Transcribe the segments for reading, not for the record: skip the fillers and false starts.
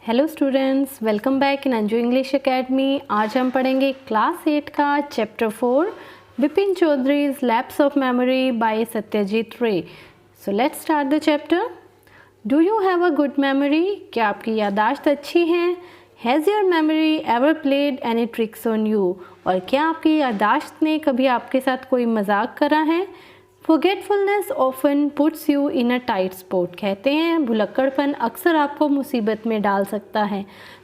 Hello students, welcome back in Anju English academy. आज हम पढ़ेंगे क्लास 8 का chapter 4 Bipin Choudhury's lapse of memory by Satyajit Ray. So let's start the chapter. Do you have a good memory? क्या आपकी यादाश्त अच्छी है? Has your memory ever played any tricks on you? और क्या आपकी यादाश्त ने कभी आपके साथ कोई मजाक करा है? Forgetfulness often puts you in a tight spot। कहते हैं भुलक्कड़पन अक्सर आपको मुसीबत में डाल सकता है।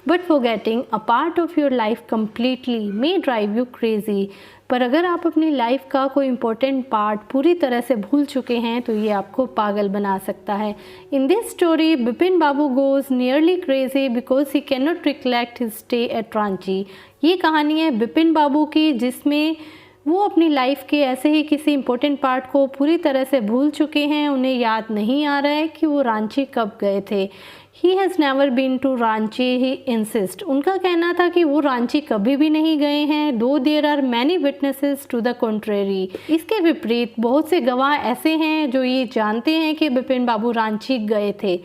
But forgetting a part of your life completely may drive you crazy। पर अगर आप अपनी लाइफ का कोई इम्पोर्टेंट पार्ट पूरी तरह से भूल चुके हैं तो ये आपको पागल बना सकता है। In this story, Bipin Babu goes nearly crazy because he cannot recollect his stay at Ranchi. ये कहानी है बिपिन बाबू की जिसमें वो अपनी लाइफ के ऐसे ही किसी इम्पोर्टेंट पार्ट को पूरी तरह से भूल चुके हैं। उन्हें याद नहीं आ रहा है कि वो रांची कब गए थे। He has never been to Ranchi, he insist. उनका कहना था कि वो रांची कभी भी नहीं गए हैं। Though there are many witnesses to the contrary. इसके विपरीत बहुत से गवाह ऐसे हैं जो ये जानते हैं कि बिपिन बाबू रांची गए थे।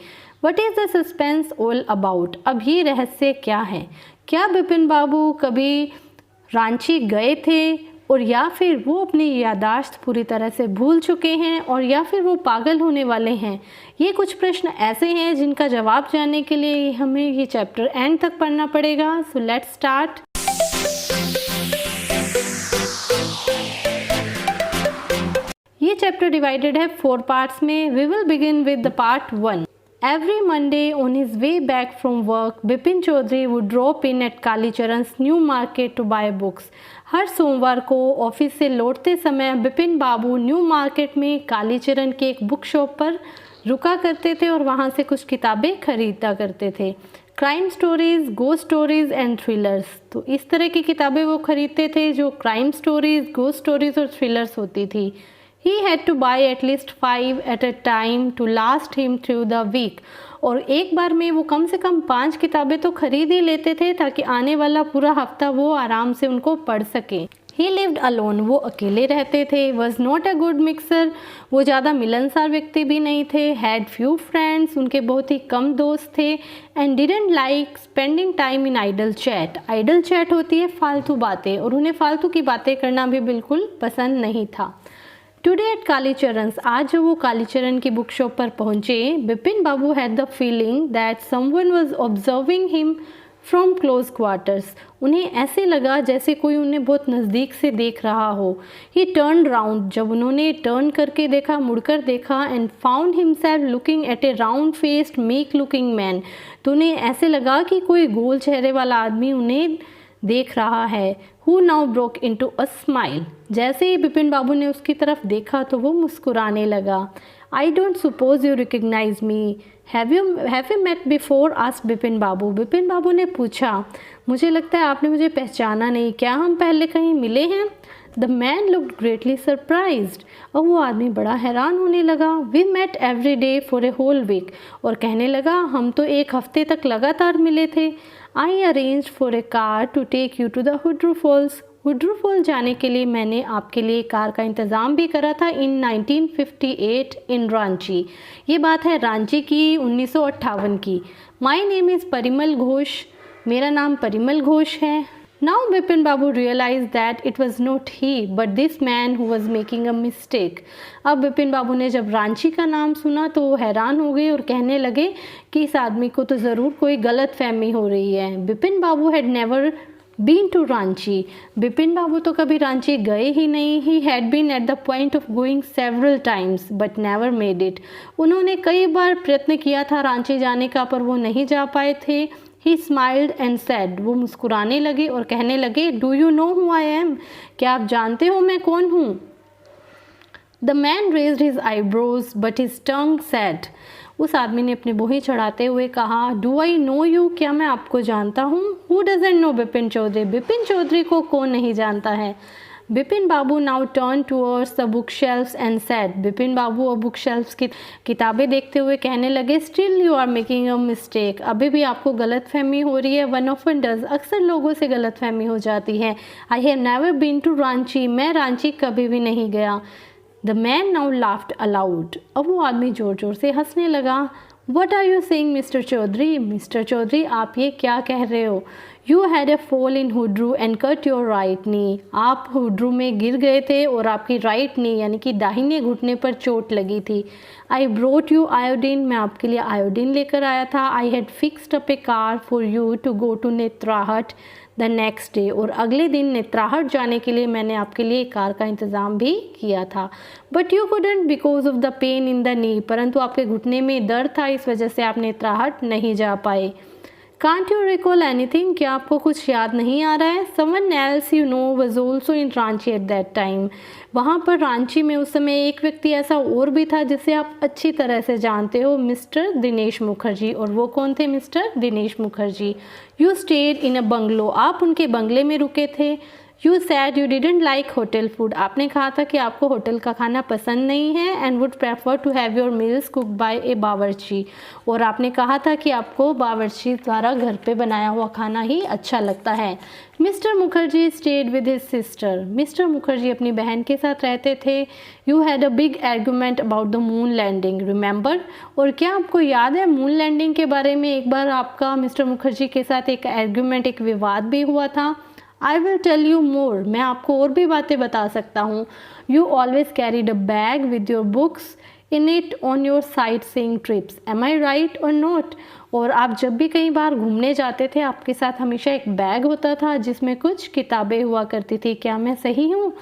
What is the suspense all about? अब ये रहस्य क्या है? क्या बिपिन बाबू कभी रांची गए थे और या फिर वो अपनी यादाश्त पूरी तरह से भूल चुके हैं और या फिर वो पागल होने वाले हैं? ये कुछ प्रश्न ऐसे हैं जिनका जवाब जानने के लिए हमें ये चैप्टर एंड तक पढ़ना पड़ेगा। So let's start. ये चैप्टर डिवाइडेड है 4 पार्ट्स में। We will begin with the part 1। Every Monday on his way back from work, Bipin Choudhury would drop in at Kalicharan's new market to buy books। हर सोमवार को office से लौटते समय बिपिन बाबू न्यू मार्केट में कालीचरण के एक बुक शॉप पर रुका करते थे और वहाँ से कुछ किताबें खरीदा करते थे। Crime stories, ghost stories and thrillers. तो इस तरह की किताबें वो खरीदते थे जो क्राइम स्टोरीज़, गोस्ट स्टोरीज़ और थ्रिलर्स होती थी। He had to buy at least 5 at a time to last him through the week। और एक बार में वो कम से कम 5 किताबें तो खरीद ही लेते थे ताकि आने वाला पूरा हफ्ता वो आराम से उनको पढ़ सके। He lived alone। वो अकेले रहते थे। Was not a good mixer। वो ज़्यादा मिलनसार व्यक्ति भी नहीं थे। Had few friends। उनके बहुत ही कम दोस्त थे। And didn't like spending time in idle chat। idle chat होती है फालतू बातें और उन्हें फालतू की बातें करना भी बिल्कुल पसंद नहीं था। Today at Kalicharan's. आज जब वो कालीचरण की बुक शॉप पर पहुंचे, बिपिन बाबू had the feeling that someone was observing him from close quarters. उन्हें ऐसे लगा जैसे कोई उन्हें बहुत नज़दीक से देख रहा हो। ही टर्न राउंड। जब उन्होंने टर्न करके देखा, मुड़कर देखा, and found himself looking at A round faced make looking man. तो उन्हें ऐसे लगा कि कोई गोल चेहरे वाला आदमी उन्हें देख रहा है। Who now broke into a smile. जैसे ही बिपिन बाबू ने उसकी तरफ देखा तो वो मुस्कुराने लगा। I don't suppose you recognize me. Have you met before? Asked Bipin babu. Bipin babu ने पूछा, मुझे लगता है आपने मुझे पहचाना नहीं। क्या हम पहले कहीं मिले हैं? The man looked greatly surprised. और वो आदमी बड़ा हैरान होने लगा। We met every day for a whole week. और कहने लगा, हम तो एक हफ्ते तक लगातार मिले थे। I arrange for a car to take you to the Hundru falls. Hundru fall जाने के लिए मैंने आपके लिए कार का इंतज़ाम भी करा था इन 1958 इन रांची। ये बात है रांची की 1958 की। My name is Parimal Ghosh. मेरा नाम परिमल घोष है। Now Bipin Babu realise that it was not he but this man who was making a mistake. अब बिपिन बाबू ने जब रांची का नाम सुना तो वो हैरान हो गए और कहने लगे कि इस आदमी को तो ज़रूर कोई गलत फहमी हो रही है। बिपिन बाबू had never been to Ranchi. Bipin babu तो कभी रांची गए ही नहीं। He had been at the point of going several times but never made it. उन्होंने कई बार प्रयत्न किया था रांची जाने का पर वो नहीं जा पाए थे। ही स्माइल्ड एंड सेड। वो मुस्कुराने लगे और कहने लगे, do you know who I am? क्या आप जानते हो मैं कौन हूँ? The man raised his eyebrows but his tongue said. उस आदमी ने अपने भौहें चढ़ाते हुए कहा, डू आई नो यू? क्या मैं आपको जानता हूँ? Who doesn't know Bipin Choudhury? Bipin Choudhury को कौन नहीं जानता है? Bipin babu now turn towards the book shelves and said. Bipin babu और बुक शेल्फ्स की किताबें देखते हुए कहने लगे, still you are making a mistake. अभी भी आपको गलत फहमी हो रही है। One often does. अक्सर लोगों से गलत फहमी हो जाती है। I have never been to Ranchi. मैं रांची कभी भी नहीं गया। The man now laughed aloud. अब वो आदमी ज़ोर ज़ोर से हंसने लगा। What are you saying mister Choudhury? Mister Choudhury आप ये क्या कह रहे हो? You had a fall in Hundru and cut your right knee. आप हुड्रू में गिर गए थे और आपकी राइट नी यानी कि दाहिने घुटने पर चोट लगी थी। आई ब्रोट यू आयोडीन, मैं आपके लिए आयोडीन लेकर आया था। I had fixed up a car for you to go to Netarhat the next day, और अगले दिन नेत्राहट जाने के लिए मैंने आपके लिए कार का इंतज़ाम भी किया था। But you couldn't because of the pain in the knee, परंतु आपके घुटने में दर्द था, इस वजह से आप नेत्राहट नहीं जा पाए। कांट यू रिकॉल एनीथिंग, क्या आपको कुछ याद नहीं आ रहा है? Someone else you know was also in Ranchi at that time, वहाँ पर रांची में उस समय एक व्यक्ति ऐसा और भी था जिसे आप अच्छी तरह से जानते हो, मिस्टर दिनेश मुखर्जी। और वो कौन थे? Mister Dinesh Mukherjee. You stayed in a bungalow, आप उनके बंगले में रुके थे। You said you didn't like hotel food, आपने कहा था कि आपको होटल का खाना पसंद नहीं है। And would prefer to have your meals cook by a bawarchi, और आपने कहा था कि आपको बावर्ची द्वारा घर पे बनाया हुआ खाना ही अच्छा लगता है। Mister Mukherjee stayed with his sister, mister Mukherjee अपनी बहन के साथ रहते थे। You had a big argument about the moon landing remember, और क्या आपको याद है मून लैंडिंग के बारे में एक बार आपका मिस्टर मुखर्जी के साथ एक आर्गूमेंट, एक विवाद भी हुआ था। I will tell you more, मैं आपको और भी बातें बता सकता हूँ। You always carried a bag with your books in it on your sightseeing trips, am I right or not? और आप जब भी कई बार घूमने जाते थे आपके साथ हमेशा एक बैग होता था जिसमें कुछ किताबें हुआ करती थी, क्या मैं सही हूँ?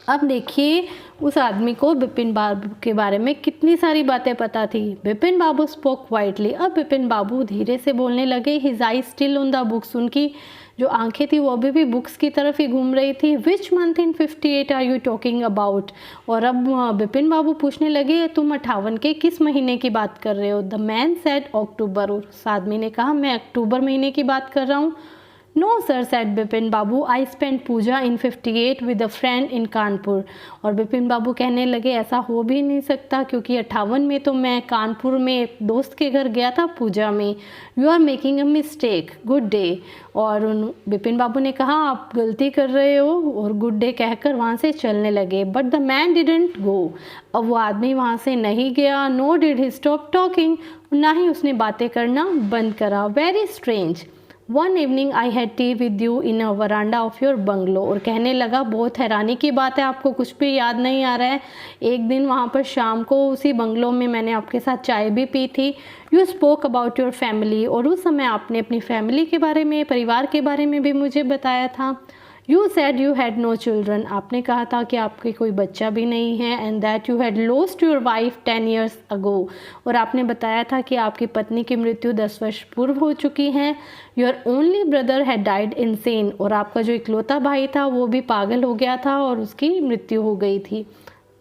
अब देखिए उस आदमी को बिपिन बाबू के बारे में कितनी सारी बातें पता थी। बिपिन बाबू स्पोक क्वाइटली, अब बिपिन बाबू धीरे से बोलने लगे। His I still on the books, उनकी जो आंखें थी वो अभी भी बुक्स की तरफ ही घूम रही थी। Which month in 58 are you talking about, और अब बिपिन बाबू पूछने लगे तुम 58 के किस महीने की बात कर रहे हो? द मैन सेड अक्टूबर, उस आदमी ने कहा मैं अक्टूबर महीने की बात कर रहा हूँ। No sir said Bipin Babu, I spend Puja in 58 with a friend in Kanpur, और बिपिन बाबू कहने लगे ऐसा हो भी नहीं सकता क्योंकि 58 में तो मैं कानपुर में एक दोस्त के घर गया था पूजा में। You are making a mistake, good day, और बिपिन बाबू ने कहा आप गलती कर रहे हो, और गुड डे कहकर वहाँ से चलने लगे। But the man didn't go, अब वो आदमी वहाँ से नहीं गया। No did he stop talking, ना ही उसने बातें करना बंद करा। Very strange, one evening I had tea with you in a veranda of your bungalow, और कहने लगा बहुत हैरानी की बात है आपको कुछ भी याद नहीं आ रहा है। एक दिन वहाँ पर शाम को उसी बंगलो में मैंने आपके साथ चाय भी पी थी। You spoke about your family, और उस समय आपने अपनी फैमिली के बारे में, परिवार के बारे में भी मुझे बताया था। You said you had no children, आपने कहा था कि आपके कोई बच्चा भी नहीं है। And that you had lost your wife 10 years अगो, और आपने बताया था कि आपकी पत्नी की मृत्यु 10 वर्ष पूर्व हो चुकी है। Your only brother had died insane, और आपका जो इकलौता भाई था वो भी पागल हो गया था और उसकी मृत्यु हो गई थी।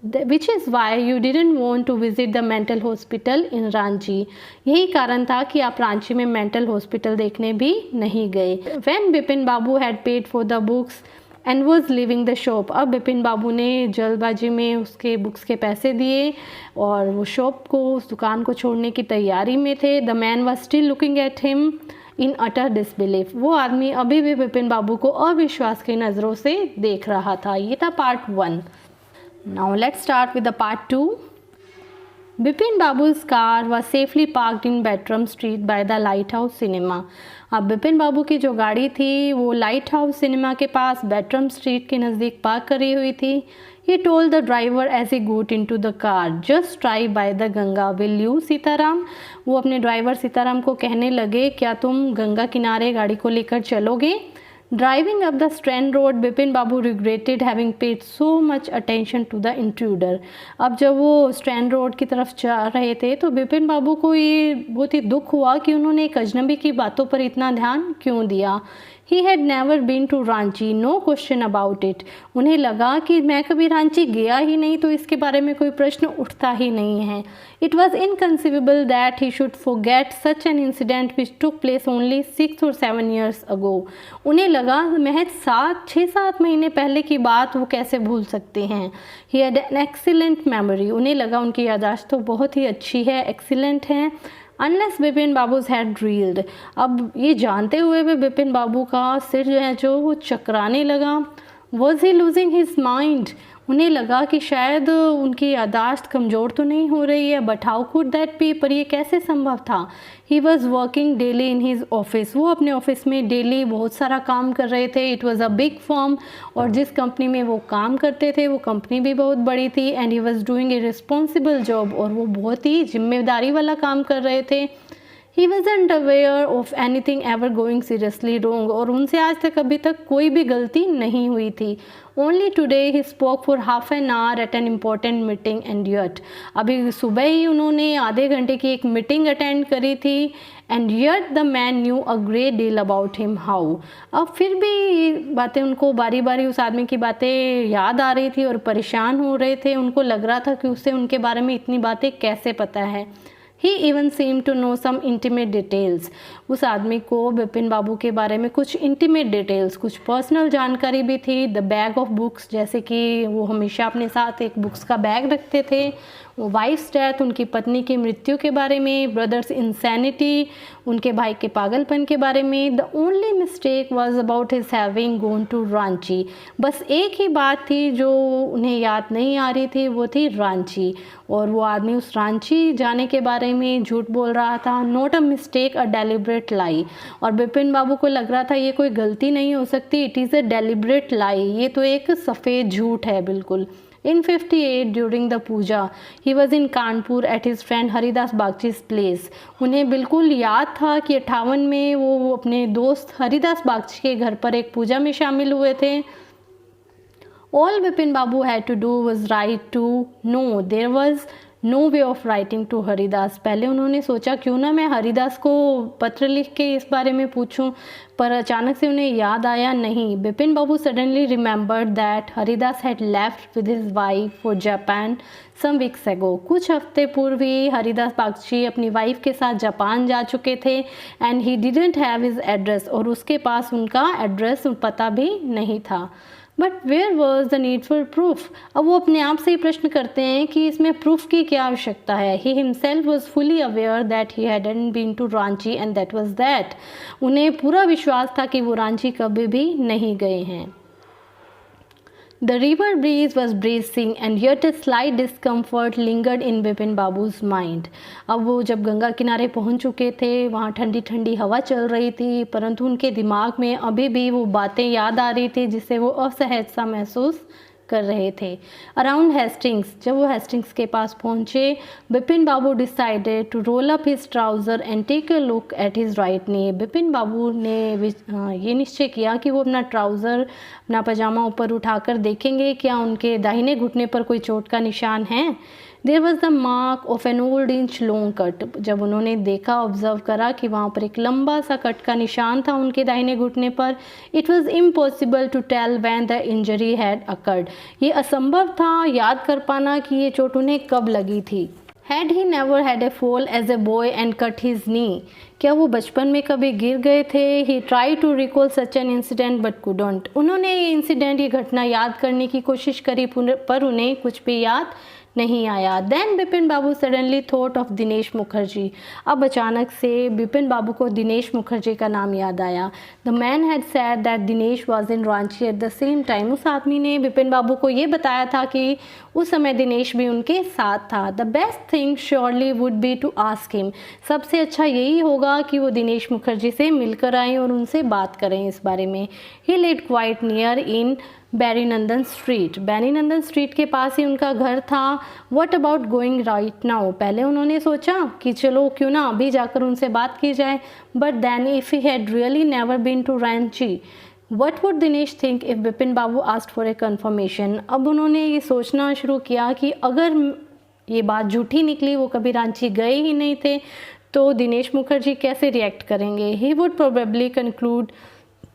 Which is why you didn't want to visit the mental hospital in Ranchi, यही कारण था कि आप रांची में मेंटल हॉस्पिटल देखने भी नहीं गए। When Bipin Babu had paid for the books and was leaving the shop, अब बिपिन बाबू ने जल्दबाजी में उसके बुक्स के पैसे दिए और वो शॉप को, उस दुकान को छोड़ने की तैयारी में थे। The man was still looking at him in utter disbelief, वो आदमी अभी भी बिपिन बाबू को अविश्वास की नज़रों से देख रहा था। ये था part 1। Now let's start with the part 2. Bipin Babu's car was safely parked in Bertram Street by the Lighthouse Cinema. अब बिपिन बाबू की जो गाड़ी थी वो लाइट हाउस सिनेमा के पास बैट्रम स्ट्रीट के नज़दीक पार्क करी हुई थी। He told the driver as he got into the car, just drive by the Ganga, will you Sitaram? वो अपने ड्राइवर सीताराम को कहने लगे क्या तुम गंगा किनारे गाड़ी को लेकर चलोगे? Driving up the Strand Road, Bipin Babu regretted having paid so much attention to the intruder. अब जब वो स्ट्रैंड रोड की तरफ जा रहे थे तो बिपिन बाबू को ये बहुत ही दुख हुआ कि उन्होंने एक अजनबी की बातों पर इतना ध्यान क्यों दिया। He had never been to Ranchi, no question about it. उन्हें लगा कि मैं कभी रांची गया ही नहीं तो इसके बारे में कोई प्रश्न उठता ही नहीं है। It was inconceivable that he should forget such an incident which took place only 6 or 7 years ago. उन्हें लगा महज 6-7 महीने पहले की बात वो कैसे भूल सकते हैं। He had an excellent memory. उन्हें लगा उनकी याददाश्त तो बहुत ही अच्छी है, excellent है। अनलेस बिपिन बाबूज हैड ड्रील्ड, अब ये जानते हुए भी बिपिन बाबू का सिर जो है जो वो चकराने लगा। Was he losing his mind, उन्हें लगा कि शायद उनकी यादाश्त कमज़ोर तो नहीं हो रही है, but how could that be, पर ये कैसे संभव था। He was working daily in his office, वो अपने ऑफिस में डेली बहुत सारा काम कर रहे थे। It was a big firm, और जिस कंपनी में वो काम करते थे वो कंपनी भी बहुत बड़ी थी। And he was doing a responsible job, और वो बहुत ही जिम्मेदारी वाला काम कर रहे थे। He wasn't aware of anything ever going seriously wrong, और उनसे आज तक अभी तक कोई भी गलती नहीं हुई थी। Only today he spoke for half an hour at an important meeting, and yet अभी सुबह ही उन्होंने आधे घंटे की एक मीटिंग अटेंड करी थी। and yet the man knew a great deal about him. How? अब फिर भी बातें उनको बारी बारी उस आदमी की बातें याद आ रही थी और परेशान हो रहे थे। उनको लग रहा था कि उसे उनके बारे में इतनी बातें कैसे पता है। He even seemed to know some intimate details. उस आदमी को बिपिन बाबू के बारे में कुछ intimate details, कुछ पर्सनल जानकारी भी थी। The bag of books, जैसे कि वो हमेशा अपने साथ एक बुक्स का बैग रखते थे। वो वाइफ्स डेथ, उनकी पत्नी की मृत्यु के बारे में, ब्रदर्स इंसैनिटी, उनके भाई के पागलपन के बारे में। The only mistake was about his having gone to Ranchi. बस एक ही बात थी जो उन्हें याद नहीं आ रही थी, वो थी रांची। और वो आदमी उस रांची जाने के बारे में झूठ बोल रहा था। Not a mistake, a deliberate lie. और बिपिन बाबू को लग रहा था ये कोई गलती नहीं हो सकती, इट इज़ अ डेलिब्रेट लाई, ये तो एक सफ़ेद झूठ है बिल्कुल। In 58, during the puja, he was in Kanpur at his friend Haridas बागची's place. उन्हें बिल्कुल याद था कि 58 में वो अपने दोस्त हरिदास बागची के घर पर एक पूजा में शामिल हुए थे। All Bipin Babu had to do was write to no. There was no way of writing to Haridas. पहले उन्होंने सोचा क्यों ना मैं हरिदास को पत्र लिख के इस बारे में पूछूं, पर अचानक से उन्हें याद आया नहीं। बिपिन बाबू suddenly remembered that Haridas had left with his wife for Japan some weeks ago. कुछ हफ्ते पूर्व ही हरिदास बागची अपनी वाइफ के साथ जापान जा चुके थे। And he didn't have his address, और उसके पास उनका एड्रेस पता भी नहीं था। But where was the need for proof. अब वो अपने आप से ही प्रश्न करते हैं कि इसमें प्रूफ की क्या आवश्यकता है। He himself was fully aware that he hadn't been to Ranchi and that was that. उन्हें पूरा विश्वास था कि वो रांची कभी भी नहीं गए हैं। The river breeze was bracing and yet a slight discomfort lingered in Bipin बाबू's mind. अब वो जब गंगा किनारे पहुंच चुके थे, वहाँ ठंडी ठंडी हवा चल रही थी, परंतु उनके दिमाग में अभी भी वो बातें याद आ रही थी जिससे वो असहज सा महसूस कर रहे थे। अराउंड हेस्टिंग्स, जब वो हेस्टिंग्स के पास पहुंचे, बिपिन बाबू decided to roll up his trouser and take a look at his right knee. Bipin babu ने ये निश्चय किया कि वो अपना ट्राउज़र, अपना पजामा ऊपर उठाकर देखेंगे क्या उनके दाहिने घुटने पर कोई चोट का निशान है। There was the mark of an old inch long cut. जब उन्होंने देखा, ऑब्जर्व करा कि वहाँ पर एक लंबा सा कट का निशान था उनके दाहिने घुटने पर। It was impossible to tell when the injury had occurred. ये असंभव था याद कर पाना कि ये चोट उन्हें कब लगी थी। Had he never had a fall as a boy and cut his knee. क्या वो बचपन में कभी गिर गए थे। He try to recall such an incident but couldn't. उन्होंने ये इंसिडेंट, ये घटना याद करने की कोशिश करी, पर उन्हें कुछ भी याद नहीं आया। Then Bipin Babu suddenly thought of Dinesh Mukherjee. अब अचानक से बिपिन बाबू को दिनेश मुखर्जी का नाम याद आया। The man had said that Dinesh was in Ranchi eight the same time. उस आदमी ने बिपिन बाबू को ये बताया था कि उस समय दिनेश भी उनके साथ था। The best thing surely would be to ask him. सबसे अच्छा यही होगा कि वो दिनेश मुखर्जी से मिलकर आएँ और उनसे बात करें इस बारे में। He lived quite near in Barinandan street. Barinandan street के पास ही उनका घर था। What about going right now. पहले उन्होंने सोचा कि चलो क्यों ना अभी जाकर उनसे बात की जाए। But then if he had really never been to Ranchi, what would Dinesh think if Bipin Babu asked for a confirmation. अब उन्होंने ये सोचना शुरू किया कि अगर ये बात झूठी निकली, वो कभी रांची गए ही नहीं थे, तो दिनेश मुखर्जी कैसे रिएक्ट करेंगे। He would probably conclude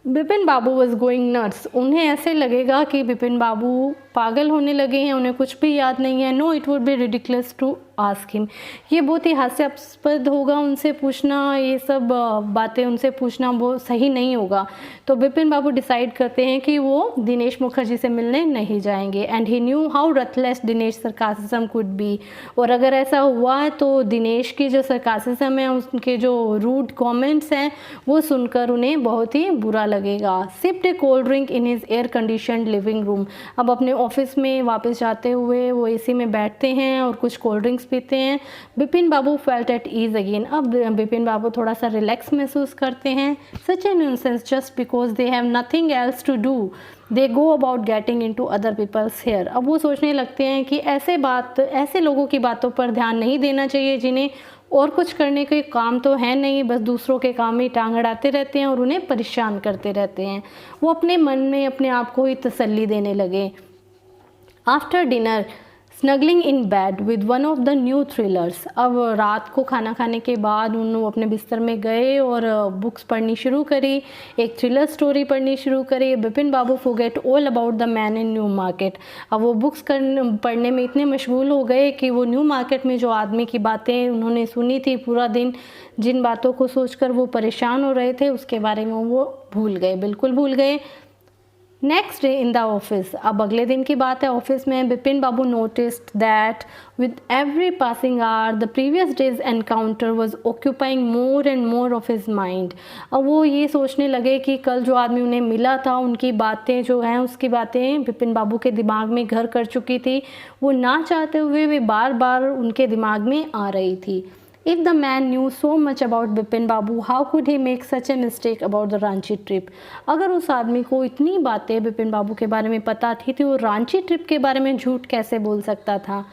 Bipin Babu was going nuts. उन्हें ऐसे लगेगा कि बिपिन बाबू पागल होने लगे हैं, उन्हें कुछ भी याद नहीं है। No, it would be ridiculous to ask him. ये बहुत ही हास्यास्पद होगा उनसे पूछना, ये सब बातें उनसे पूछना वो सही नहीं होगा। तो बिपिन बाबू डिसाइड करते हैं कि वो दिनेश मुखर्जी से मिलने नहीं जाएंगे। And he knew how ruthless Dinesh sarcasm could be. और अगर ऐसा हुआ है तो दिनेश की जो सरकासिज्म है, उनके जो रूड कमेंट्स हैं, वो सुनकर उन्हें बहुत ही बुरा लगेगा। Sipped A cold drink in his air conditioned living room. अब अपने ऑफिस में वापस जाते हुए वो एसी में बैठते हैं और कुछ कोल्ड ड्रिंक्स पीते हैं। बिपिन बाबू फेल्ट एट ईज अगेन। अब बिपिन बाबू थोड़ा सा रिलैक्स महसूस करते हैं। Such a nuisance just because they have nothing else to do they go about getting into other people's hair. अब वो सोचने लगते हैं कि ऐसे लोगों की बातों पर ध्यान नहीं देना चाहिए जिन्हें और कुछ करने के काम तो है नहीं, बस दूसरों के काम में टांग अड़ाते रहते हैं और उन्हें परेशान करते रहते हैं। वो अपने मन में अपने आप को ही तसल्ली देने लगे। After dinner snuggling in bed with one of the new thrillers. अब रात को खाना खाने के बाद उन्होंने अपने बिस्तर में गए और बुक्स पढ़नी शुरू करी, एक थ्रिलर स्टोरी पढ़नी शुरू करी। Bipin babu forget all about the man in new market. अब वो बुक्स पढ़ने में इतने मशगूल हो गए कि वो न्यू मार्केट में जो आदमी की बातें उन्होंने सुनी थी पूरा दिन, जिन बातों को सोचकर वो परेशान हो रहे थे, उसके बारे में वो भूल गए, बिल्कुल भूल गए। Next day in the office. अब अगले दिन की बात है, ऑफिस में Bipin babu noticed that with every passing hour the previous day's encounter was occupying more and more of his mind. अब वो ये सोचने लगे कि कल जो आदमी उन्हें मिला था, उनकी बातें जो हैं, उसकी बातें बिपिन बाबू के दिमाग में घर कर चुकी थी। वो ना चाहते हुए वे बार बार उनके दिमाग में आ रही थी। If the man knew so much about Bipin Babu, how could he make such a mistake about the Ranchi trip? अगर उस आदमी को इतनी बातें बिपिन बाबू के बारे में पता थी तो वो रांची ट्रिप के बारे में झूठ कैसे बोल सकता था?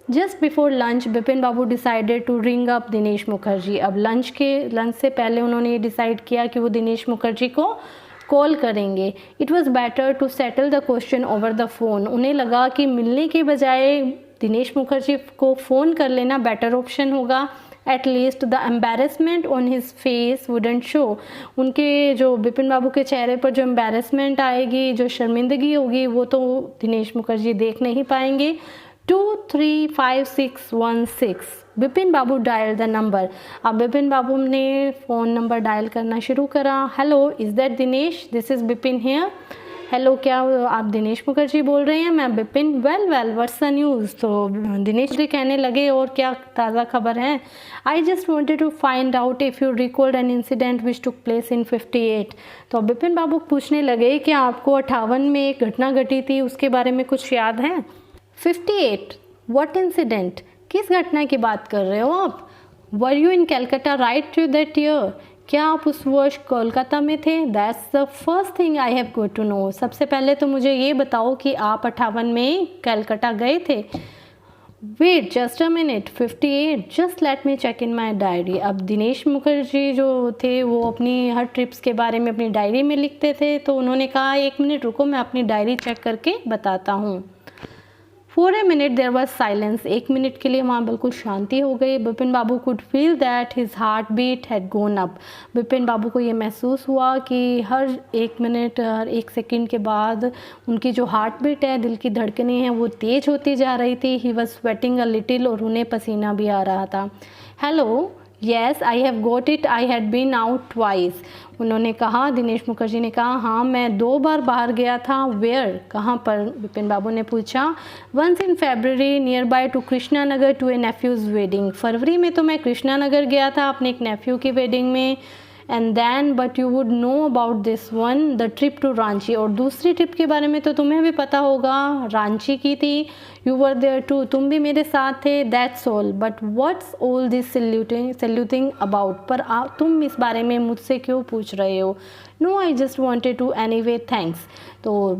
Just before lunch Bipin Babu decided to ring up Dinesh Mukherjee. अब लंच से पहले उन्होंने ये डिसाइड किया कि वो दिनेश मुखर्जी को कॉल करेंगे। It was better to settle the question over the phone. उन्हें लगा कि मिलने के बजाय दिनेश मुखर्जी को फ़ोन कर लेना बेटर ऑप्शन होगा। At least the embarrassment on his face wouldn't show. उनके जो बिपिन बाबू के चेहरे पर जो एम्बेरसमेंट आएगी, जो शर्मिंदगी होगी, वो तो दिनेश मुखर्जी देख नहीं पाएंगे। 23516 बिपिन बाबू डायल द नंबर। अब बिपिन बाबू ने फ़ोन नंबर डायल करना शुरू करा। Hello, is that Dinesh? This is Bipin here. Hello, क्या आप दिनेश मुखर्जी बोल रहे हैं? मैं Bipin. Well what's the news? तो दिनेश जी कहने लगे, और क्या ताज़ा खबर है? I just wanted to find out if you recalled an incident which took place in 58। तो बिपिन बाबू पूछने लगे कि आपको 58 में एक घटना घटी थी, उसके बारे में कुछ याद है? 58? What incident? किस घटना की बात कर रहे हो आप? Were you in Calcutta right to that year? क्या आप उस वर्ष कोलकाता में थे? That's the first thing I have got to know. सबसे पहले तो मुझे ये बताओ कि आप 58 में कलकत्ता गए थे। Wait just a minute, 58? Just let me check in my diary. अब दिनेश मुखर्जी जो थे वो अपनी हर ट्रिप्स के बारे में अपनी डायरी में लिखते थे, तो उन्होंने कहा 1 मिनट रुको, मैं अपनी डायरी चेक करके बताता हूँ। For a minute there was silence. 1 minute के लिए वहाँ बिल्कुल शांति हो गई। Bipin babu could feel that his heart beat had gone up. Bipin बाबू को ये महसूस हुआ कि हर 1 मिनट, हर 1 सेकंड के बाद उनकी जो हार्ट बीट है, दिल की धड़कनें हैं, वो तेज़ होती जा रही थी। He was sweating a little, और उन्हें पसीना भी आ रहा था। Hello, yes I have got it, I had been out twice. उन्होंने कहा, दिनेश मुखर्जी ने कहा, हाँ मैं 2 बार बाहर गया था। वेयर? कहाँ पर? बिपिन बाबू ने पूछा। Once in February nearby to Krishna Nagar to a nephew's wedding. फरवरी में तो मैं कृष्णा नगर गया था अपने एक नेफ्यू की वेडिंग में। And then but you would know about this one, the trip to Ranchi. और दूसरी ट्रिप के बारे में तो तुम्हें भी पता होगा, रांची की थी। यू वर देयर टू, तुम भी मेरे साथ थे। That's all, but what's all this saluting about? पर तुम इस बारे में मुझसे क्यों पूछ रहे हो? No, I just wanted to anyway, thanks. तो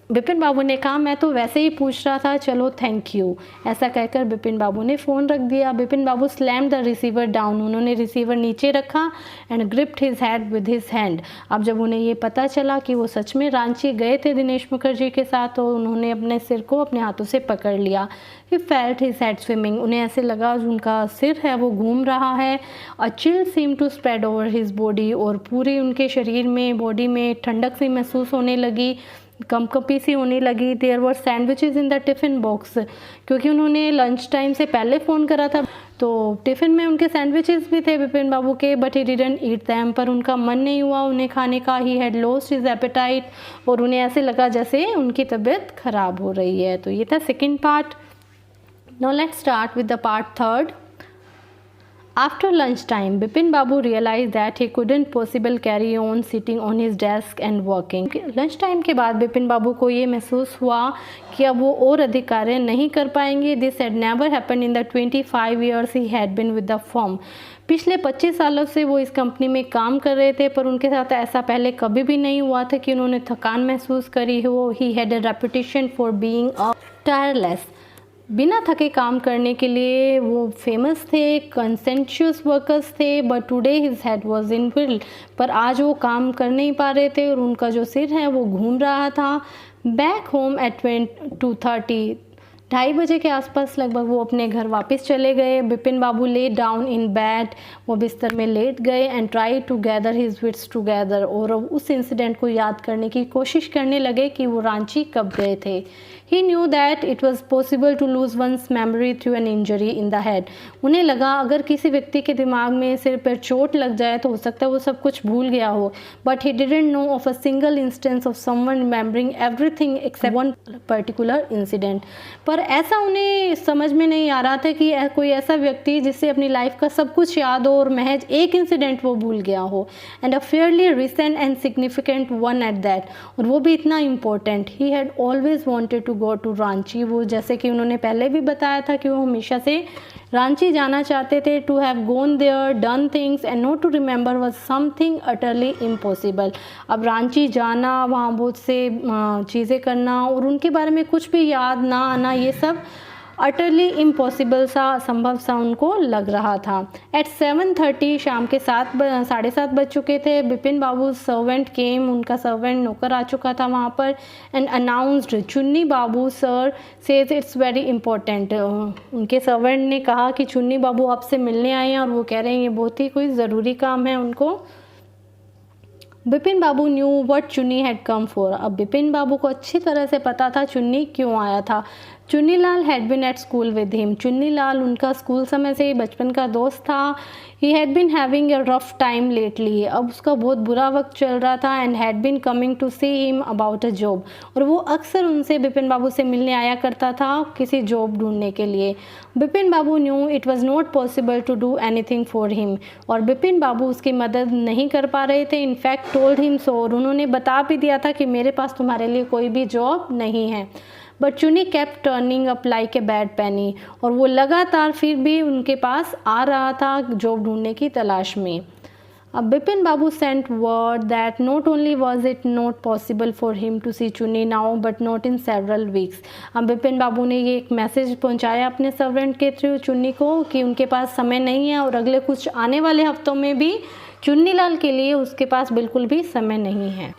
बिपिन बाबू ने कहा, मैं तो वैसे ही पूछ रहा था, चलो थैंक यू। ऐसा कहकर बिपिन बाबू ने फ़ोन रख दिया। बिपिन बाबू स्लैम द रिसीवर डाउन। उन्होंने रिसीवर नीचे रखा and gripped his head with his hand. अब जब उन्हें ये पता चला कि वो सच में रांची गए थे दिनेश मुखर्जी के साथ, तो उन्होंने अपने सिर को अपने हाथों से पकड़ लिया। He felt his head swimming. उन्हें ऐसे लगा उनका सिर है वो घूम रहा है। A chill seem to spread over his body. और पूरी उनके शरीर में, बॉडी में ठंडक सी महसूस होने लगी। कंपकपी सी होने लगी। There were sandwiches in the tiffin box, क्योंकि उन्होंने लंच टाइम से पहले फ़ोन करा था तो टिफ़िन में उनके सैंडविचेस भी थे बिपिन बाबू के, but he didn't eat them, पर उनका मन नहीं हुआ उन्हें खाने का। He had lost his appetite, और उन्हें ऐसे लगा जैसे उनकी तबीयत ख़राब हो रही है। तो ये था second part. Now let's start with the part third. After lunchtime, Bipin Babu realized that he couldn't possibly carry on sitting on his desk and working. Lunch time के बाद बिपिन बाबू को ये महसूस हुआ कि अब वो और अधिक कार्य नहीं कर पाएंगे। This had never happened in the 25 years he had been with the firm. पिछले 25 सालों से वो इस कंपनी में काम कर रहे थे, पर उनके साथ ऐसा पहले कभी भी नहीं हुआ था कि उन्होंने थकान महसूस करी हो। He had a reputation for being a tireless. बिना थके काम करने के लिए वो फेमस थे, कंसेंशुअस वर्कर्स थे, but today his head was in wheel, पर आज वो काम कर नहीं पा रहे थे और उनका जो सिर है वो घूम रहा था। बैक होम एट 2:30, 2:30 बजे के आसपास लगभग वो अपने घर वापस चले गए। बिपिन बाबू ले डाउन इन बेड, वो बिस्तर में लेट गए and try to gather his wits together, और उस इंसिडेंट को याद करने की कोशिश करने लगे कि वो रांची कब गए थे। He knew that it was possible to lose one's memory through an injury in the head. उन्हें लगा अगर किसी व्यक्ति के दिमाग में सिर पर चोट लग जाए तो हो सकता है वो सब कुछ भूल गया हो, but he didn't know of a single instance of someone remembering everything except one particular incident. पर ऐसा उन्हें समझ में नहीं आ रहा था कि कोई ऐसा व्यक्ति जिससे अपनी लाइफ का सब कुछ याद हो और महज एक इंसिडेंट वो भूल गया हो, and a fairly recent and significant one at that, और वो भी इतना important. He had always wanted to go to Ranchi, वो जैसे कि उन्होंने पहले भी बताया था कि वो हमेशा से रांची जाना चाहते थे। To have gone there, done things and not to remember was something utterly impossible. अब रांची जाना, वहाँ बहुत से चीज़ें करना और उनके बारे में कुछ भी याद ना आना, ये सब अटरली इम्पॉसिबल सा, असंभव सा उनको लग रहा था। एट 7:30, शाम के 7:30 बज चुके थे। बिपिन बाबू सर्वेंट केम, उनका सर्वेंट नौकर आ चुका था वहाँ पर, and announced, Chunni babu sir says it's very important. उनके सर्वेंट ने कहा कि चुन्नी बाबू आपसे मिलने आए हैं और वो कह रहे हैं ये बहुत ही कोई ज़रूरी काम है उनको। बिपिन बाबू न्यू व्हाट चुन्नी हैड कम फॉर। अब बिपिन बाबू को अच्छी तरह से पता था चुन्नी क्यों आया था। Chunni Lal had been at school with him. Chunni Lal उनका स्कूल समय से ही बचपन का दोस्त था। He had been having a rough time lately. अब उसका बहुत बुरा वक्त चल रहा था, and had been coming to see him about a job, और वो अक्सर उनसे बिपिन बाबू से मिलने आया करता था किसी जॉब ढूंढने के लिए। Bipin babu knew it was not possible to do anything for him, और बिपिन बाबू उसकी मदद नहीं कर पा रहे थे। इनफैक्ट टोल्ड हिम सो, और उन्होंने बता भी दिया था कि मेरे पास तुम्हारे लिए कोई भी जॉब नहीं है। But Chunni kept turning up like a bad penny, और वो लगातार फिर भी उनके पास आ रहा था जॉब ढूंढने की तलाश में। अब Bipin babu sent word that not only was it not possible for him to see Chunni now but not in several weeks. अब बिपिन बाबू ने ये एक मैसेज पहुंचाया अपने सर्वेंट के थ्रू चुन्नी को कि उनके पास समय नहीं है, और अगले कुछ आने वाले हफ्तों में भी चुन्नी लाल के लिए उसके पास बिल्कुल भी समय नहीं है।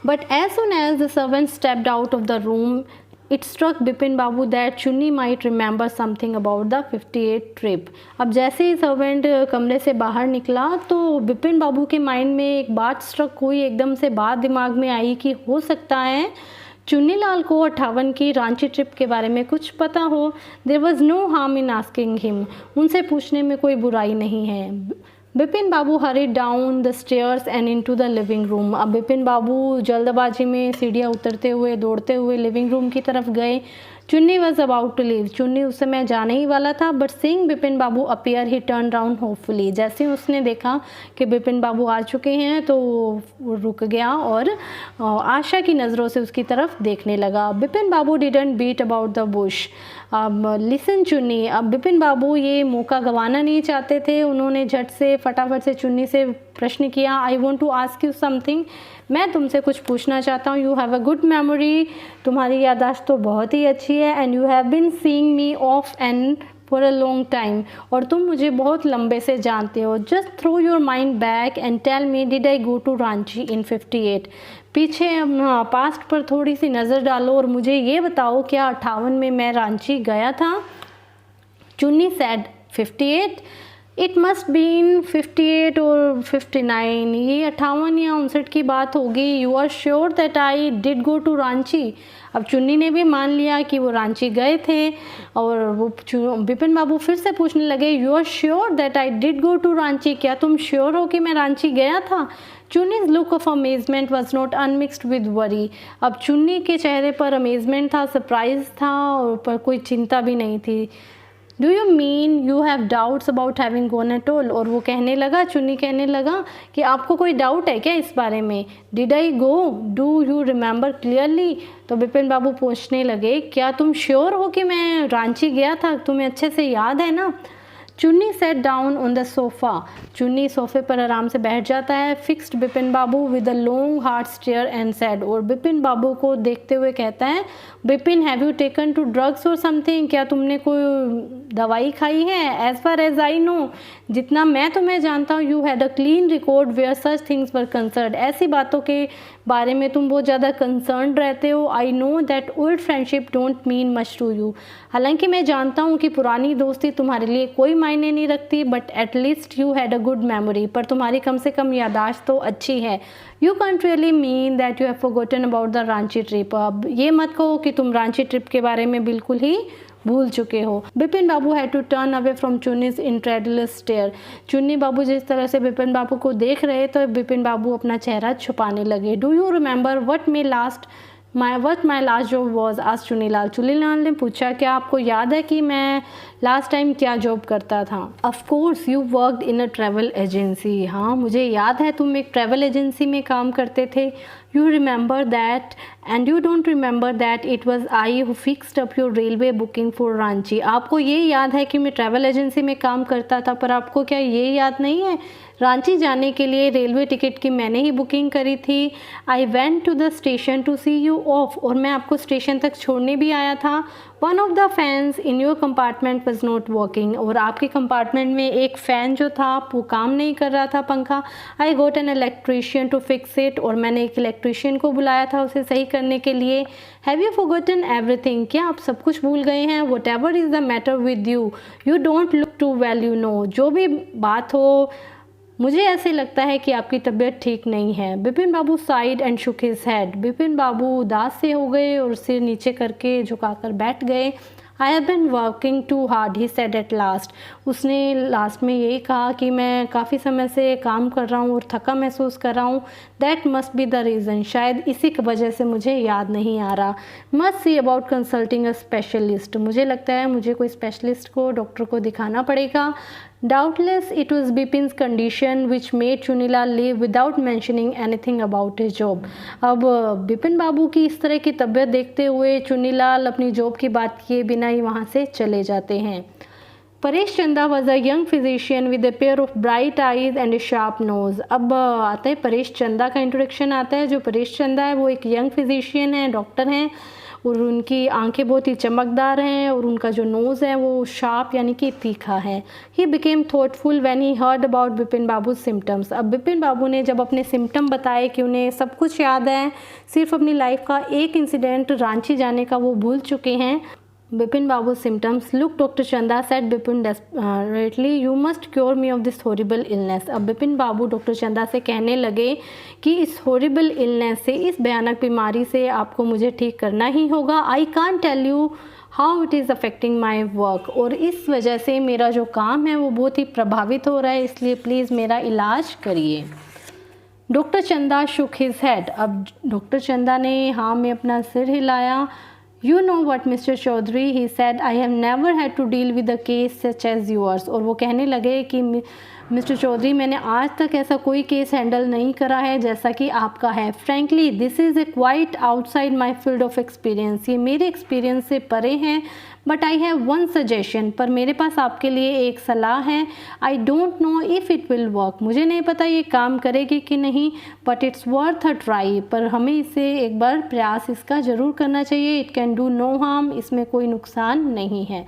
But as soon as the servant stepped out of the room, It struck Bipin Babu that Chunni might remember something about the 58 trip. अब जैसे ही सर्वेंट कमरे से बाहर निकला तो बिपिन बाबू के माइंड में एक बात स्ट्रक हुई, एकदम से बात दिमाग में आई कि हो सकता है चुन्नी लाल को 58 की रांची ट्रिप के बारे में कुछ पता हो। There was no harm in asking him, उनसे पूछने में कोई बुराई नहीं है। Bipin Babu hurried down the stairs and into the living room. अब बिपिन बाबू जल्दबाजी में सीढ़ियाँ उतरते हुए, दौड़ते हुए लिविंग रूम की तरफ गए। चुन्नी वॉज अबाउट टू लीव, चुन्नी उस समय जाने ही वाला था, but seeing Bipin Babu appear he turn round hopefully. जैसे ही उसने देखा कि बिपिन बाबू आ चुके हैं तो वो रुक गया और आशा की नज़रों से उसकी तरफ देखने लगा। Bipin Babu didn't beat about the bush. अब लिसन चुन्नी, अब बिपिन बाबू ये मौका गंवाना नहीं चाहते थे। उन्होंने झट से फटाफट से चुन्नी से प्रश्न किया, I want to ask you something, मैं तुमसे कुछ पूछना चाहता हूँ। You have a good memory, तुम्हारी याददाश्त तो बहुत ही अच्छी है। And you have been seeing me off and for a long time, और तुम मुझे बहुत लंबे से जानते हो। Just throw your mind back and tell me, did I go to Ranchi in 58? पीछे पास्ट पर थोड़ी सी नज़र डालो और मुझे ये बताओ क्या 58 में मैं रांची गया था? चुन्नी सैड 58। इट मस्ट बीन 58 और 59, ये 58 या 59 की बात होगी। You are sure that I did go to Ranchi. अब चुन्नी ने भी मान लिया कि वो रांची गए थे और वो बिपिन बाबू फिर से पूछने लगे, you are sure that I did go to Ranchi, क्या तुम श्योर हो कि मैं रांची गया था? Chunni's look of amazement was not unmixed with worry. अब चुन्नी के चेहरे पर अमेजमेंट था, सरप्राइज था और पर कोई चिंता भी नहीं थी। Do you mean you have doubts about having gone at all? और वो कहने लगा, चुन्नी कहने लगा कि आपको कोई डाउट है क्या इस बारे में? Did I go? Do you remember clearly? तो बिपिन बाबू पूछने लगे, क्या तुम श्योर हो कि मैं रांची गया था? तुम्हें अच्छे से याद है ना? Chunni sat down on the sofa. Chunni सोफे पर आराम से बैठ जाता है। Fixed Bipin Babu with a long hard stare and said, और बिपिन बाबू को देखते हुए कहता है, Bipin have you taken to drugs or something? क्या तुमने कोई दवाई खाई है? As far as I know, जितना मैं तुम्हें जानता हूँ, you had a clean record where such things were concerned. ऐसी बातों के बारे में तुम बहुत ज़्यादा कंसर्न रहते हो। I know that old friendship don't mean much to you. हालांकि मैं जानता हूँ कि पुरानी दोस्ती तुम्हारे लिए कोई मायने नहीं रखती, but at least you had a good memory, पर तुम्हारी कम से कम यादाश्त तो अच्छी है। You can't really mean that you have forgotten about the Ranchi trip. अब ये मत कहो कि तुम रांची ट्रिप के बारे में बिल्कुल ही भूल चुके हो। बिपिन बाबू had to turn away from Chunni's incredulous stare. Chunni Babu जिस तरह से बिपिन बाबू को देख रहे तो बिपिन बाबू अपना चेहरा छुपाने लगे। Do you remember what my last job was? आज चुन्नीलाल। चुन्नीलाल ने पूछा, क्या आपको याद है कि मैं लास्ट टाइम क्या जॉब करता था? Of course you worked in a travel agency. हाँ, मुझे याद है तुम एक ट्रैवल एजेंसी में काम करते थे। You remember that and you don't remember that it was I who fixed up your railway booking for Ranchi. आपको ये याद है कि मैं ट्रैवल एजेंसी में काम करता था, पर आपको क्या ये याद नहीं है रांची जाने के लिए रेलवे टिकट की मैंने ही बुकिंग करी थी। I went to the station to see you off, और मैं आपको स्टेशन तक छोड़ने भी आया था। One of the fans in your compartment was not working, और आपके कंपार्टमेंट में एक फ़ैन जो था वो काम नहीं कर रहा था, पंखा। I got an electrician to fix it, और मैंने एक इलेक्ट्रीशियन को बुलाया था उसे सही करने के लिए। Have you forgotten everything? क्या आप सब कुछ भूल गए हैं? Whatever is the matter with you, you don't look too well, you know. जो भी बात हो, मुझे ऐसे लगता है कि आपकी तबीयत ठीक नहीं है। Bipin Babu sighed and shook his head. Bipin Babu उदास से हो गए और सिर नीचे करके झुकाकर बैठ गए। I have been working too hard, he said at last. उसने लास्ट में यही कहा कि मैं काफ़ी समय से काम कर रहा हूँ और थका महसूस कर रहा हूँ। That must be the reason, शायद इसी की वजह से मुझे याद नहीं आ रहा। Must see about consulting a specialist, मुझे लगता है मुझे कोई स्पेशलिस्ट को, डॉक्टर को दिखाना पड़ेगा। Doubtless it was Bipin's condition which made Chunnilal leave without mentioning anything about his job। अब बिपिन बाबू की इस तरह की तबीयत देखते हुए चुन्नीलाल अपनी जॉब की बात किए बिना ही वहाँ से चले जाते हैं। Paresh Chanda was a young physician with a pair of bright eyes and a sharp nose. अब आता है परेश चंदा का इंट्रोडक्शन आता है। जो परेश चंदा है वो एक यंग फिजिशियन है, डॉक्टर हैं, और उनकी आंखें बहुत ही चमकदार हैं और उनका जो नोज़ है वो शार्प यानी कि तीखा है। He became thoughtful when he heard about Bipin Babu symptoms. अब बिपिन बाबू ने जब अपने सिम्टम बताए कि उन्हें सब कुछ याद है, सिर्फ अपनी लाइफ का एक इंसिडेंट रांची जाने का वो भूल चुके हैं। बिपिन बाबू सिम्टम्स लुक डॉक्टर चंदा said Bipin desperately, you must cure me of this horrible illness. अब बिपिन बाबू डॉक्टर चंदा से कहने लगे कि इस हॉरिबल इलनेस से, इस भयानक बीमारी से आपको मुझे ठीक करना ही होगा। I can't tell you how it is affecting my work, और इस वजह से मेरा जो काम है वो बहुत ही प्रभावित हो रहा है, इसलिए प्लीज़ मेरा इलाज करिए। डॉक्टर चंदा शुक हिज हेड। अब डॉक्टर चंदा ने हाँ में अपना सिर हिलाया। You know what, Mr. Chaudhary, he said, I have never had to deal with a case such as yours। और वो कहने लगे कि मिस्टर चौधरी, मैंने आज तक ऐसा कोई केस हैंडल नहीं करा है जैसा कि आपका है। Frankly this is a quite outside my field of experience, ये मेरे एक्सपीरियंस से परे हैं। But I have one suggestion, पर मेरे पास आपके लिए एक सलाह है। I don't know if it will work, मुझे नहीं पता ये काम करेगी कि नहीं, but it's worth a try, पर हमें इसे एक बार प्रयास इसका ज़रूर करना चाहिए। It can do no harm, इसमें कोई नुकसान नहीं है।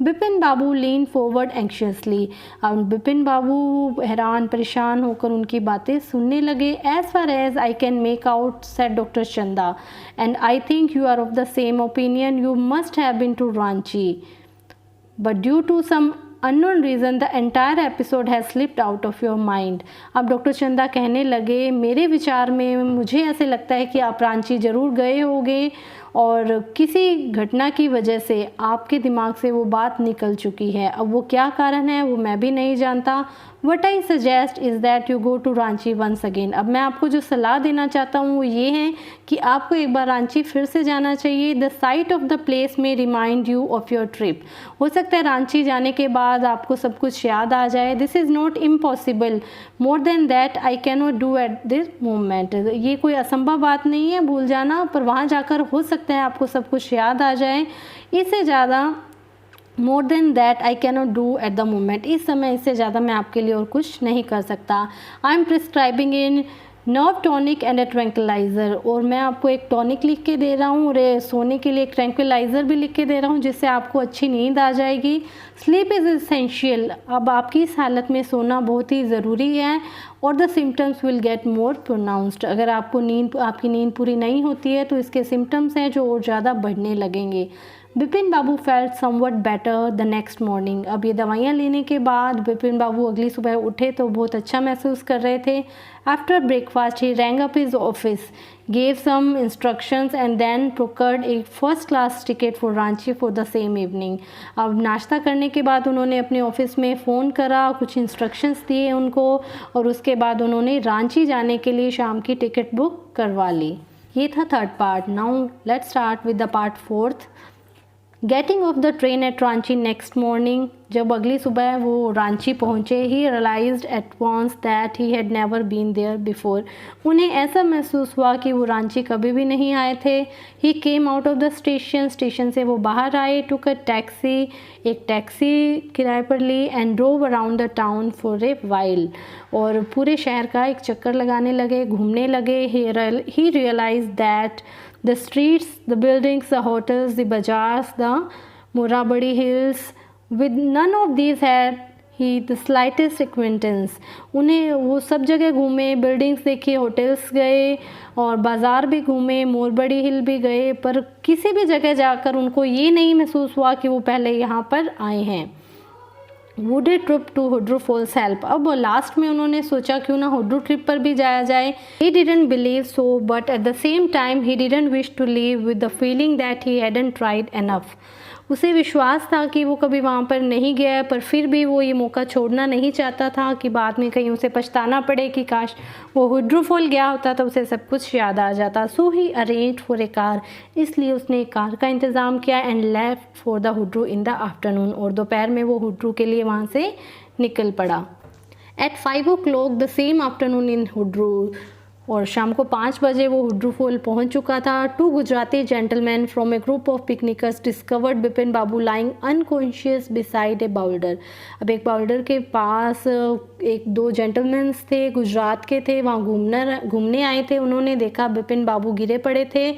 Bipin Babu lean forward anxiously. अब बिपिन बाबू हैरान परेशान होकर उनकी बातें सुनने लगे। As far as I can make out said doctor Chanda, and I think you are of the same opinion, you must have been to Ranchi, but due to some unknown reason the entire episode has slipped out of your mind. अब doctor चंदा कहने लगे, मेरे विचार में मुझे ऐसे लगता है कि आप रांची ज़रूर गए होंगे और किसी घटना की वजह से आपके दिमाग से वो बात निकल चुकी है। अब वो क्या कारण है वो मैं भी नहीं जानता। What I suggest is that you go to Ranchi once again. अब मैं आपको जो सलाह देना चाहता हूँ वो ये है कि आपको एक बार रांची फिर से जाना चाहिए. The sight of the place may remind you of your trip. हो सकता है रांची जाने के बाद आपको सब कुछ याद आ जाए. This is not impossible. More than that I cannot do at this moment. ये कोई असंभव बात नहीं है भूल जाना, पर वहाँ जाकर हो सकता है आपको सब कुछ याद आ जाए. इससे ज़्यादा more than that I cannot do at the moment. इस समय इससे ज़्यादा मैं आपके लिए और कुछ नहीं कर सकता. I am prescribing in nerve tonic and a tranquilliser. और मैं आपको एक टॉनिक लिख के दे रहा हूँ और सोने के लिए एक ट्रैंक्विलाइज़र भी लिख के दे रहा हूँ जिससे आपको अच्छी नींद आ जाएगी. Sleep is essential. अब आपकी इस हालत में सोना बहुत ही ज़रूरी है. और the symptoms will get more pronounced. अगर आपकी नींद पूरी नहीं होती है तो इसके सिम्टम्स हैं जो और ज़्यादा बढ़ने लगेंगे. बिपिन बाबू felt somewhat better the next morning. अब ये दवाइयाँ लेने के बाद बिपिन बाबू अगली सुबह उठे तो बहुत अच्छा महसूस कर रहे थे. After breakfast he rang up his office, gave some instructions and then procured एक first class ticket for Ranchi for the same evening. अब नाश्ता करने के बाद उन्होंने अपने ऑफिस में फ़ोन करा, कुछ इंस्ट्रक्शंस दिए उनको और उसके बाद उन्होंने रांची जाने के लिए शाम की टिकट बुक करवा ली. ये था third part. Now let's start with the part fourth. Getting off the train at Ranchi next morning. जब अगली सुबह वो रांची पहुँचे, he realised at once that he had never been there before. उन्हें ऐसा महसूस हुआ कि वो रांची कभी भी नहीं आए थे. He came out of the station से वो बाहर आए. टुक अ टैक्सी, एक टैक्सी किराए पर ली and drove around the town for a while. और पूरे शहर का एक चक्कर लगाने लगे, घूमने लगे. He realise that the streets, the buildings, the hotels, the bazaars, the Morabadi hills, with none of these had he the slightest acquaintance. उन्हें वो सब जगह घूमे, बिल्डिंग्स देखी, होटल्स गए और बाज़ार भी घूमे, मोरबड़ी हिल भी गए, पर किसी भी जगह जाकर उनको ये नहीं महसूस हुआ कि वो पहले यहाँ पर आए हैं. Would a trip to Hudru Falls help. अब लास्ट में उन्होंने सोचा क्यों ना हुड्रू ट्रिप पर भी जाया जाए. He didn't believe so but at the same time he didn't wish to leave with the feeling that he hadn't tried enough. उसे विश्वास था कि वो कभी वहाँ पर नहीं गया, पर फिर भी वो ये मौका छोड़ना नहीं चाहता था कि बाद में कहीं उसे पछताना पड़े कि काश वो हुड्रू फॉल गया होता तो उसे सब कुछ याद आ जाता. So he arrange for a car. इसलिए उसने एक कार का इंतज़ाम किया and left for the Hudru in the afternoon. और दोपहर में वो हुड्रू के लिए वहाँ से निकल पड़ा. At 5 o'clock the same afternoon in Hudru. और शाम को 5 बजे वो हुड्रू फॉल पहुंच चुका था. 2 Gujarati gentleman from a group of picnickers discovered Bipin Babu lying unconscious beside a boulder. अब एक बाउल्डर के पास एक 2 जेंटलमैन्स थे, गुजरात के थे, वहाँ घूमने आए थे. उन्होंने देखा बिपिन बाबू गिरे पड़े थे.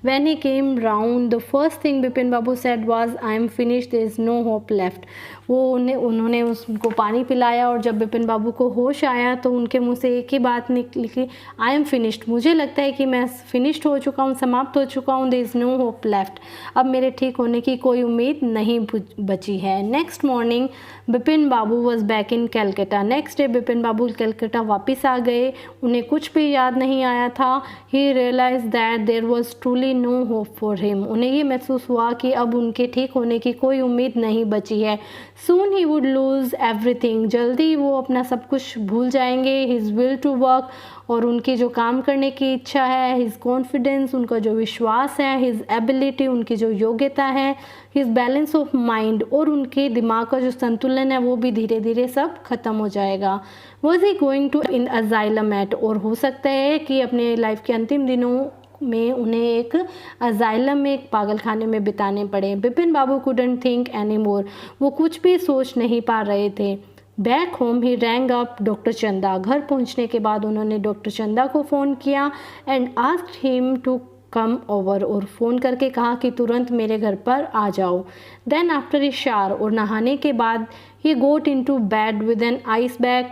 When he came round, the first thing Bipin Babu said was, "I am finished. There is no hope left." उन्होंने उसको पानी पिलाया और जब बिपिन बाबू को होश आया तो उनके मुंह से एक ही बात निकली कि आई एम फिनिश्ड. मुझे लगता है कि मैं फिनिश्ड हो चुका हूँ, समाप्त हो चुका हूँ. There is no hope left. अब मेरे ठीक होने की कोई उम्मीद नहीं बची है. Next morning Bipin Babu was back in Calcutta. Next day Bipin Babu Calcutta वापस आ गए. उन्हें कुछ भी याद नहीं आया था. He realise that there was truly no hope for him. उन्हें ये महसूस हुआ कि अब उनके ठीक होने की कोई उम्मीद नहीं बची है. Soon he would lose everything. जल्दी वो अपना सब कुछ भूल जाएंगे. His will to work, और उनकी जो काम करने की इच्छा है, His confidence, उनका जो विश्वास है, His ability, उनकी जो योग्यता है, His balance of mind, और उनके दिमाग का जो संतुलन है वो भी धीरे धीरे सब खत्म हो जाएगा. Was he going to in asylum at? और हो सकता है कि अपने लाइफ के अंतिम दिनों में उन्हें एक अजाइलम में, एक पागल खाने में बिताने पड़े. बिपिन बाबू couldn't think anymore. वो कुछ भी सोच नहीं पा रहे थे. बैक होम ही रैंग अप डॉक्टर चंदा. घर पहुंचने के बाद उन्होंने डॉक्टर चंदा को फ़ोन किया and asked him to come over, और फ़ोन करके कहा कि तुरंत मेरे घर पर आ जाओ. देन आफ्टर ए शावर, और नहाने के बाद he got into bed with an ice bag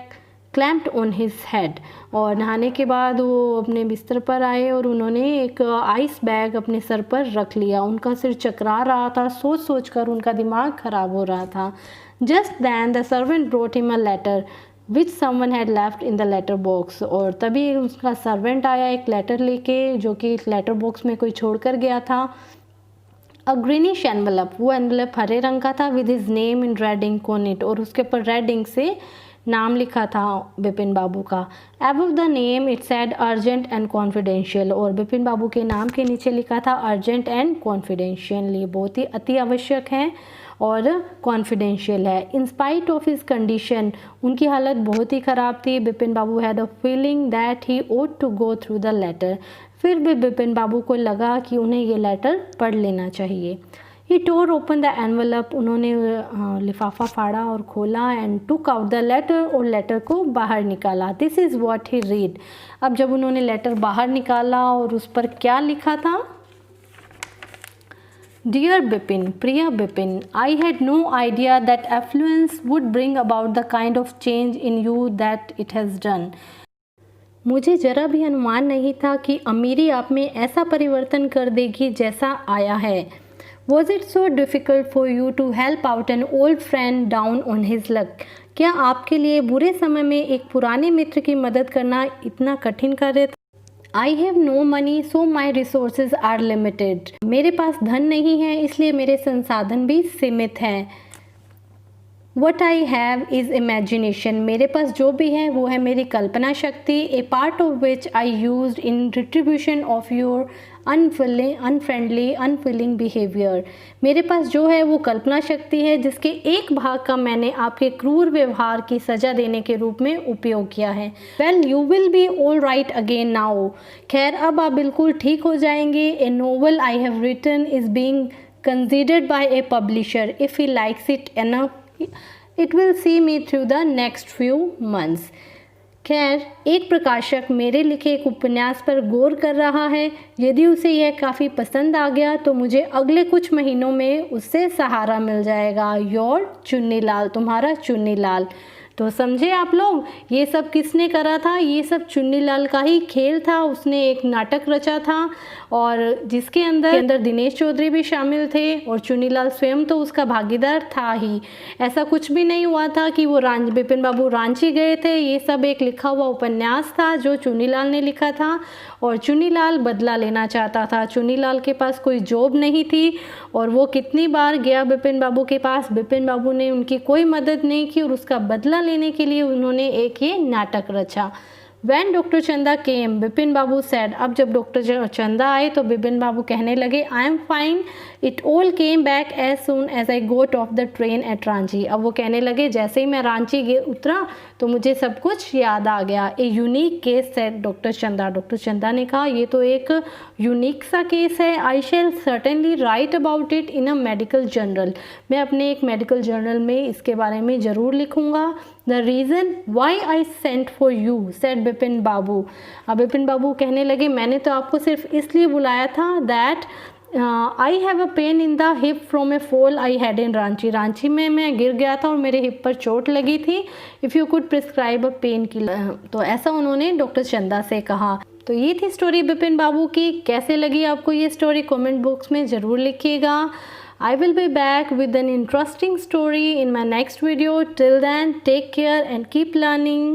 clamped on his head. और नहाने के बाद वो अपने बिस्तर पर आए और उन्होंने एक आइस बैग अपने सर पर रख लिया। उनका सिर चकरा रहा था, सोच सोच कर उनका दिमाग ख़राब हो रहा था। Just then the servant brought him a letter which someone had left in the letter box. और तभी उसका सर्वेंट आया एक लेटर लेके, जो कि लेटर बॉक्स में कोई छोड़ कर गया था। अ ग्रीनिश एनवलप, वो एनवलप हरे रंग का था, with his name in red ink on it, और उसके ऊपर रेड इंक से नाम लिखा था बिपिन बाबू का। Above the name it said urgent and confidential, और बिपिन बाबू के नाम के नीचे लिखा था अर्जेंट एंड कॉन्फिडेंशियल। ये बहुत ही अति आवश्यक है और कॉन्फिडेंशियल है। In spite of his condition, उनकी हालत बहुत ही ख़राब थी। बिपिन बाबू had a feeling that he ought to go through the letter. फिर भी बिपिन बाबू को लगा कि उन्हें ये लेटर पढ़ लेना चाहिए। He tore open the envelope, उन्होंने लिफाफा फाड़ा और खोला, and took out the letter, और लेटर को बाहर निकाला। This is what he read. अब जब उन्होंने लेटर बाहर निकाला और उस पर क्या लिखा था, डियर बिपिन, प्रिय Bipin, I had no idea that affluence would bring about the kind of change in you that it has done. मुझे ज़रा भी अनुमान नहीं था कि अमीरी आप में ऐसा परिवर्तन कर देगी जैसा आया है। Was it so difficult for you to help out an old friend down on his luck? क्या आपके लिए बुरे समय में एक पुराने मित्र की मदद करना इतना कठिन कार्य था? I have no money so my resources are limited. मेरे पास धन नहीं है, इसलिए मेरे संसाधन भी सीमित हैं। What I have is imagination, मेरे पास जो भी है वो है मेरी कल्पना शक्ति। A part of which I use in retribution of your unfriendly unfeeling behaviour. मेरे पास जो है वो कल्पना शक्ति है जिसके एक भाग का मैंने आपके क्रूर व्यवहार की सज़ा देने के रूप में उपयोग किया है। Well you will be all right again now. खैर अब आप बिल्कुल ठीक हो जाएंगे। A novel I have written is being considered by a publisher. If he likes it enough it will see me through the next few months। खैर एक प्रकाशक मेरे लिखे एक उपन्यास पर गौर कर रहा है। यदि उसे यह काफ़ी पसंद आ गया तो मुझे अगले कुछ महीनों में उससे सहारा मिल जाएगा। योर चुन्नीलाल, तुम्हारा चुन्नीलाल। तो समझे आप लोग, ये सब किसने करा था? ये सब चुन्नीलाल का ही खेल था। उसने एक नाटक रचा था और जिसके अंदर दिनेश चौधरी भी शामिल थे और चुन्नीलाल स्वयं तो उसका भागीदार था ही। ऐसा कुछ भी नहीं हुआ था कि वो बिपिन बाबू रांची गए थे। ये सब एक लिखा हुआ उपन्यास था जो चुन्नीलाल ने लिखा था और चुन्नीलाल बदला लेना चाहता था। चुन्नीलाल के पास कोई जॉब नहीं थी और वो कितनी बार गया बिपिन बाबू के पास, बिपिन बाबू ने उनकी कोई मदद नहीं की और उसका बदला लेने के लिए उन्होंने एक ये नाटक रचा। When डॉक्टर चंदा केम, बिपिन बाबू said, अब जब डॉक्टर चंदा आए तो बिपिन बाबू कहने लगे, I am fine, it all came back as soon as I got off the train at Ranchi. अब वो कहने लगे जैसे ही मैं रांची उतरा तो मुझे सब कुछ याद आ गया। A unique case said doctor चंदा। डॉक्टर चंदा ने कहा ये तो एक यूनिक सा केस है। I shall certainly write about it in a medical journal. मैं अपने एक मेडिकल जर्नल में इसके बारे में ज़रूर लिखूँगा। The reason why I sent for you said Bipin Babu. अब बिपिन बाबू कहने लगे मैंने तो आपको सिर्फ इसलिए बुलाया था that I have a pain in the hip from A fall I had in Ranchi. Ranchi में मैं गिर गया था और मेरे हिप पर चोट लगी थी। If you could prescribe a pain killer. तो ऐसा उन्होंने डॉक्टर चंदा से कहा। तो ये थी स्टोरी बिपिन बाबू की। कैसे लगी आपको ये स्टोरी कमेंट बॉक्स में ज़रूर लिखिएगा। I will be back with an interesting story in my next video. Till then, take care and keep learning.